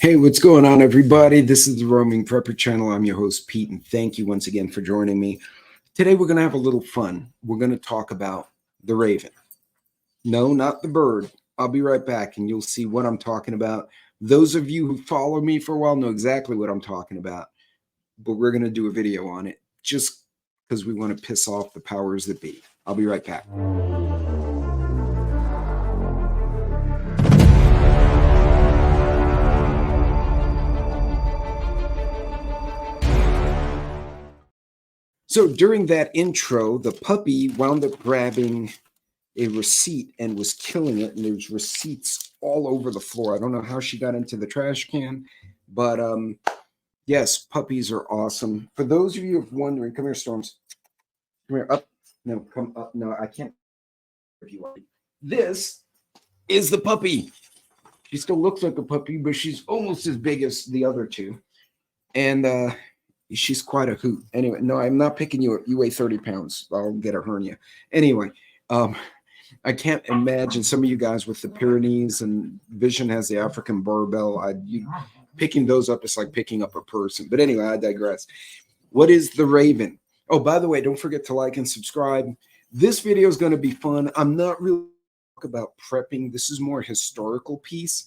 Hey, what's going on, everybody? This is the Roaming Prepper Channel. I'm your host, Pete, and thank you once again for joining me. Today, we're going to have a little fun. We're going to talk about the raven. No, not the bird. I'll be right back, and you'll see what I'm talking about. Those of you who follow me for a while know exactly what I'm talking about, but we're going to do a video on it just because we want to piss off the powers that be. I'll be right back. So during that intro, the puppy wound up grabbing a receipt and was killing it. And there's receipts all over the floor. I don't know how she got into the trash can, but yes, puppies are awesome. For those of you who are wondering, come here, Storms. Come here, up. No, come up. No, I can't. If you want. This is the puppy. She still looks like a puppy, but she's almost as big as the other two. And she's quite a hoot. Anyway, no, I'm not picking you up. You weigh 30 pounds. I'll get a hernia. Anyway, I can't imagine some of you guys with the Pyrenees, and Vision has the African barbell. Picking those up is like picking up a person. But anyway, I digress. What is the raven? Oh, by the way, don't forget to like and subscribe. This video is going to be fun. I'm not really talking about prepping. This is more a historical piece,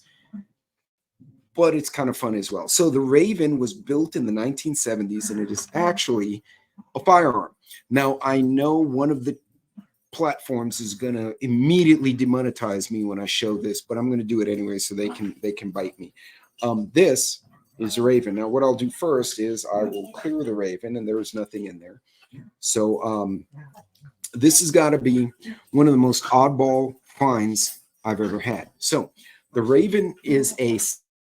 but it's kind of fun as well. So the Raven was built in the 1970s, and it is actually a firearm. Now, I know one of the platforms is going to immediately demonetize me when I show this, but I'm going to do it anyway so they can bite me. This is a Raven. Now, what I'll do first is I will clear the Raven, and there is nothing in there. So this has got to be one of the most oddball finds I've ever had. So the Raven is a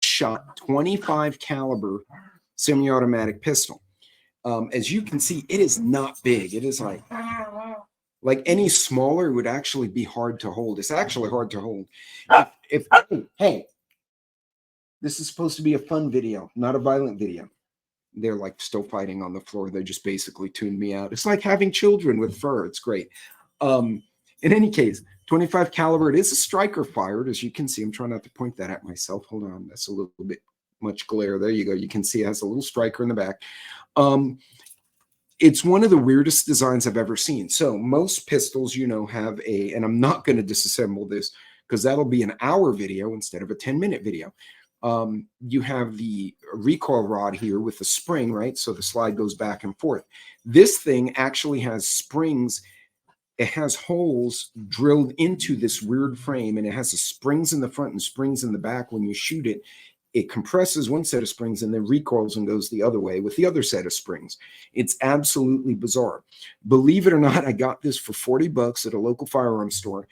shot 25 caliber semi-automatic pistol. As you can see, it is not big. It is like any smaller would actually be hard to hold. It's actually hard to hold. Hey, this is supposed to be a fun video, not a violent video. They're like still fighting on the floor. They just basically tuned me out. It's like having children with fur. It's great. In any case, 25 caliber. It is a striker fired, as you can see. I'm trying not to point that at myself. Hold on. That's a little bit much glare. There you go. You can see it has a little striker in the back. It's one of the weirdest designs I've ever seen. So most pistols, have and I'm not going to disassemble this because that'll be an hour video instead of a 10-minute video. You have the recoil rod here with the spring, right? So the slide goes back and forth. This thing actually has springs. It has holes drilled into this weird frame, and it has the springs in the front and springs in the back. When you shoot it, it compresses one set of springs and then recoils and goes the other way with the other set of springs. It's absolutely bizarre. Believe it or not, I got this for 40 bucks at a local firearm store.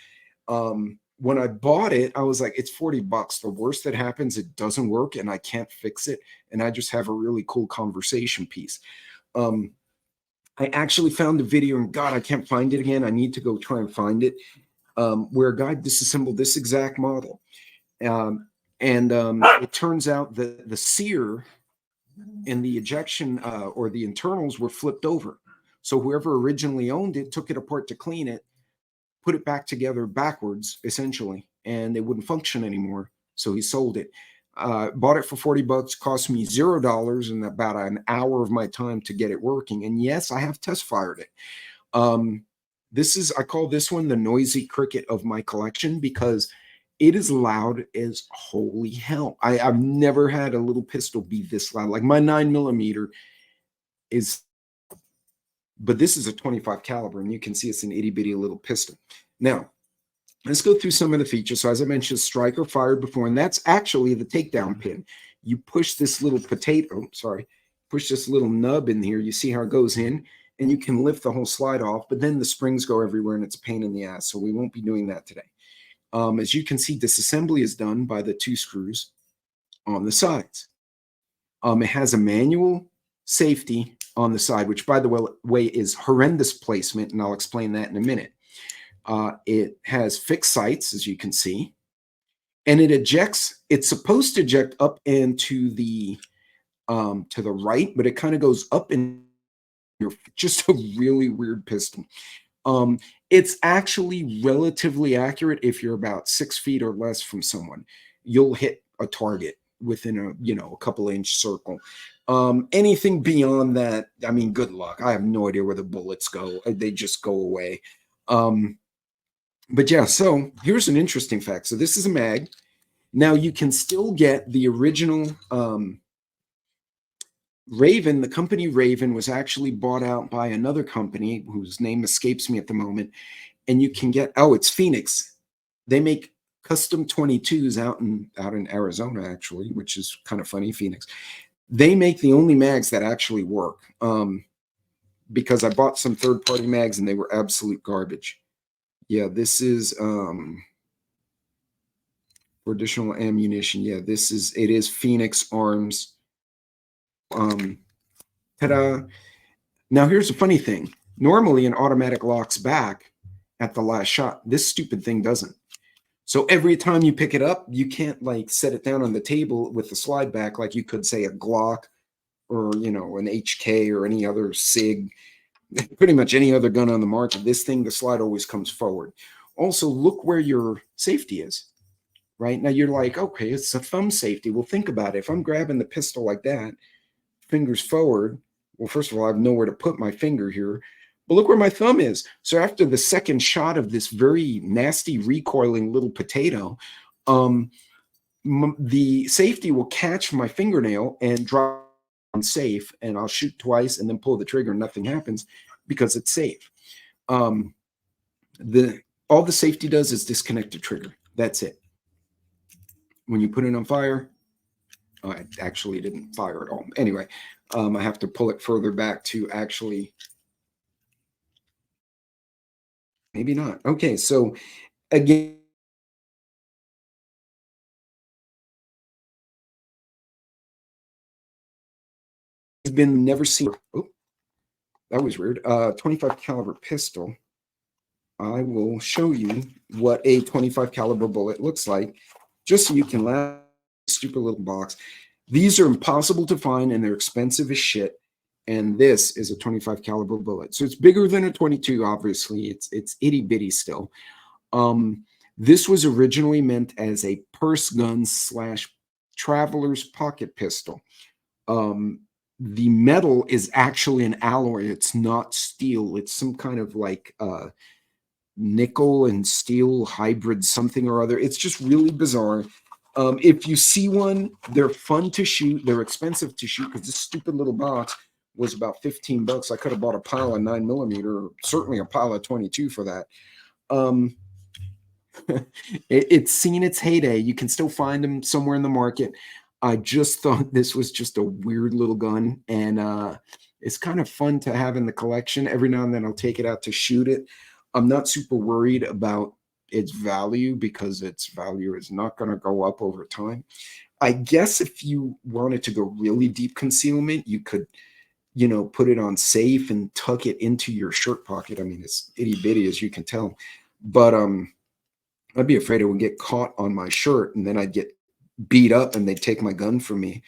When I bought it, I was like, it's 40 bucks. The worst that happens, it doesn't work and I can't fix it. And I just have a really cool conversation piece. I actually found a video, and God, I can't find it again. I need to go try and find it, where a guy disassembled this exact model. It turns out that the sear and the ejection or the internals were flipped over. So whoever originally owned it took it apart to clean it, put it back together backwards, essentially, and it wouldn't function anymore. So he sold it. Bought it for 40 bucks, cost me $0 and about an hour of my time to get it working. And yes, I have test fired it. I call this one the noisy cricket of my collection because it is loud as holy hell. I've never had a little pistol be this loud. Like my 9mm is, but this is a 25 caliber, and you can see it's an itty bitty little pistol. Now, let's go through some of the features. So as I mentioned, striker fired before, and that's actually the takedown pin. You push this little push this little nub in here. You see how it goes in, and you can lift the whole slide off, but then the springs go everywhere, and it's a pain in the ass. So we won't be doing that today. As you can see, disassembly is done by the 2 screws on the sides. It has a manual safety on the side, which, by the way, is horrendous placement, and I'll explain that in a minute. It has fixed sights, as you can see, and it ejects. It's supposed to eject up and to the right, but it kind of goes up and just a really weird pistol. It's actually relatively accurate if you're about 6 feet or less from someone. You'll hit a target within a, you know, a couple inch circle. Anything beyond that, I mean, good luck. I have no idea where the bullets go. They just go away. But yeah, so here's an interesting fact. So this is a mag. Now you can still get the original Raven. The company Raven was actually bought out by another company whose name escapes me at the moment. And you can get, oh, it's Phoenix. They make custom 22s out in Arizona, actually, which is kind of funny, Phoenix. They make the only mags that actually work. Because I bought some third-party mags and they were absolute garbage. Yeah, this is for additional ammunition. Yeah, it is Phoenix Arms. Ta-da. Now here's a funny thing. Normally an automatic locks back at the last shot. This stupid thing doesn't. So every time you pick it up, you can't like set it down on the table with the slide back like you could say a Glock or, you know, an HK or any other SIG, pretty much any other gun on the market. This thing, the slide always comes forward. Also, look where your safety is. Right now, you're like, okay, it's a thumb safety. Well, think about it. If I'm grabbing the pistol like that, fingers forward, well, first of all, I have nowhere to put my finger here. But look where my thumb is. So after the second shot of this very nasty recoiling little potato, the safety will catch my fingernail and drop on safe, and I'll shoot twice and then pull the trigger and nothing happens because it's safe. All the safety does is disconnect the trigger. That's it. When you put it on fire, it actually didn't fire at all. Anyway, I have to pull it further back to actually, maybe not. Okay, so again, it's been never seen. Oh, that was weird. 25 caliber pistol. I will show you what a 25 caliber bullet looks like, just so you can laugh. Stupid little box. These are impossible to find and they're expensive as shit. And this is a 25 caliber bullet. So it's bigger than a 22, obviously. It's itty bitty still. This was originally meant as a purse gun / traveler's pocket pistol. The metal is actually an alloy. It's not steel. It's some kind of like nickel and steel hybrid something or other. It's just really bizarre. If you see one, they're fun to shoot. They're expensive to shoot because this stupid little box was about 15 bucks. I could have bought a pile of 9mm, certainly a pile of 22 for that. It's seen its heyday. You can still find them somewhere in the market. I just thought this was just a weird little gun, and it's kind of fun to have in the collection. Every now and then I'll take it out to shoot it. I'm not super worried about its value because its value is not going to go up over time. I guess if you wanted to go really deep concealment, you could, you know, put it on safe and tuck it into your shirt pocket. I mean, it's itty bitty as you can tell, but I'd be afraid it would get caught on my shirt and then I'd get beat up and they'd take my gun from me.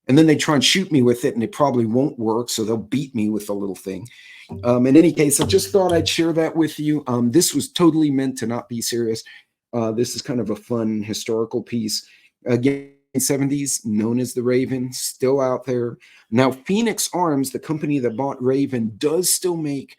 And then they try and shoot me with it and it probably won't work. So they'll beat me with the little thing. In any case, I just thought I'd share that with you. This was totally meant to not be serious. This is kind of a fun historical piece. Again, 70s, known as the Raven, still out there. Now, Phoenix Arms, the company that bought Raven, does still make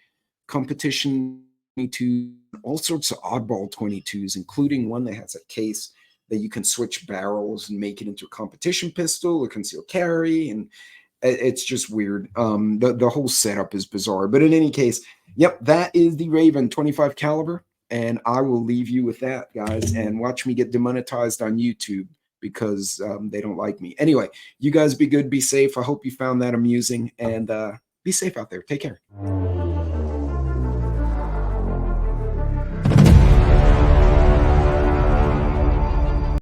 competition 22, all sorts of oddball 22s, including one that has a case that you can switch barrels and make it into a competition pistol or concealed carry, and it's just weird. The whole setup is bizarre. But in any case, yep, that is the Raven 25 caliber, and I will leave you with that, guys, and watch me get demonetized on YouTube because they don't like me. Anyway, you guys be good, be safe. I hope you found that amusing, and be safe out there. Take care.